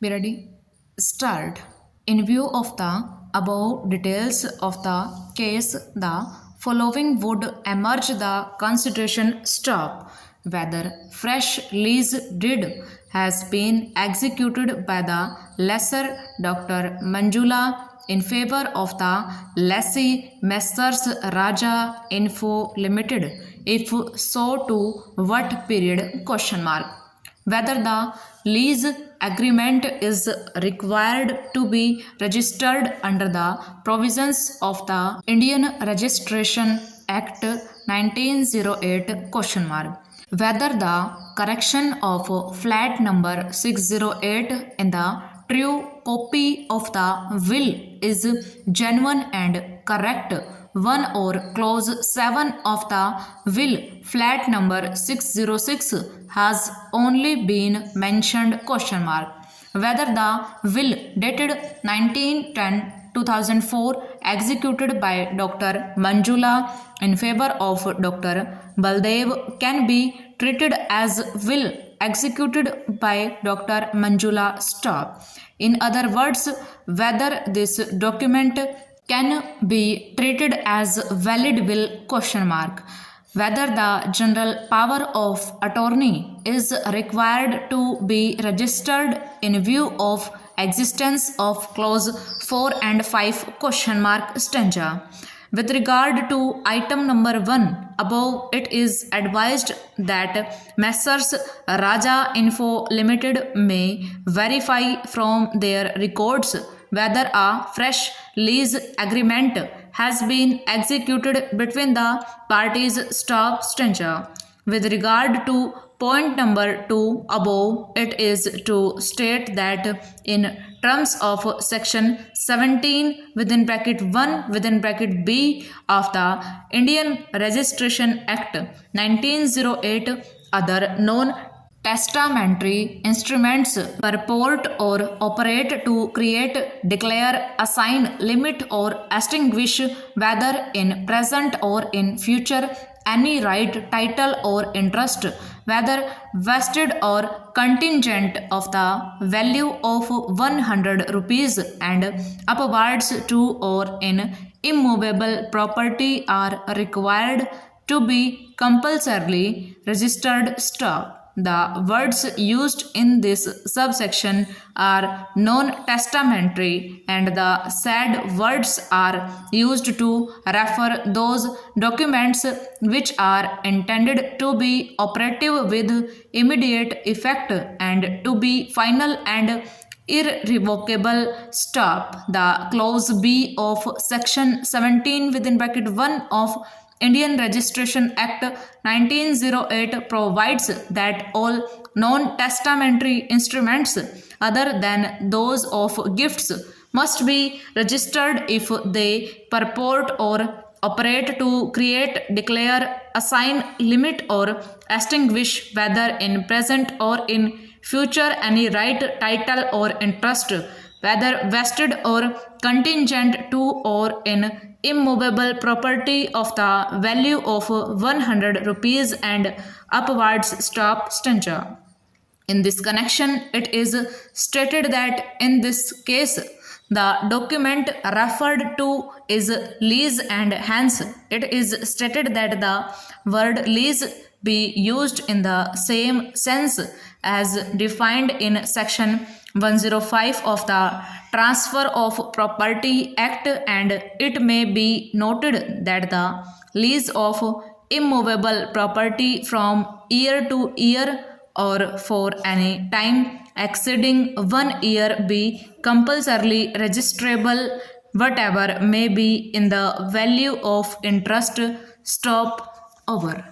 Be ready? Start. In view of the above details of the case, the following would emerge the consideration stop. Whether fresh lease deed has been executed by the lessor Dr. Manjula in favor of the lessee Messrs. Raja Info Limited. If so, to what period? Question mark. Whether the lease agreement is required to be registered under the provisions of the Indian Registration Act 1908 question mark. Whether the correction of flat number 608 in the true copy of the will is genuine and correct. 1 or clause 7 of the will flat number 606 has only been mentioned question mark. Whether the will dated 1910-2004 executed by Dr. Manjula in favor of Dr. Baldev can be treated as will executed by Dr. Manjula stop. In other words, whether this document can be treated as valid will question mark. Whether the general power of attorney is required to be registered in view of existence of clause 4 and 5 question mark stanza. With regard to item number 1, above it is advised that Messrs. Raja Info Limited may verify from their records whether a fresh lease agreement has been executed between the parties stop stanza. With regard to point number 2 above, it is to state that in terms of section 17 within bracket 1 within bracket B of the Indian Registration Act 1908, other non-testamentary instruments purport or operate to create, declare, assign, limit or extinguish, whether in present or in future, any right, title or interest, whether vested or contingent of the value of 100 rupees and upwards to or in immovable property are required to be compulsorily registered stop. The words used in this subsection are non-testamentary and the said words are used to refer those documents which are intended to be operative with immediate effect and to be final and irrevocable stop. The clause B of section 17 within bracket 1 of Indian Registration Act 1908 provides that all non-testamentary instruments other than those of gifts must be registered if they purport or operate to create, declare, assign, limit or extinguish, whether in present or in future, any right, title or interest, whether vested or contingent to or in immovable property of the value of 100 rupees and upwards stop stanza. In this connection, it is stated that in this case, the document referred to is lease and hence it is stated that the word lease be used in the same sense as defined in section 105 of the Transfer of Property Act, and it may be noted that the lease of immovable property from year to year or for any time exceeding 1 year be compulsorily registrable, whatever may be in the value of interest stop over.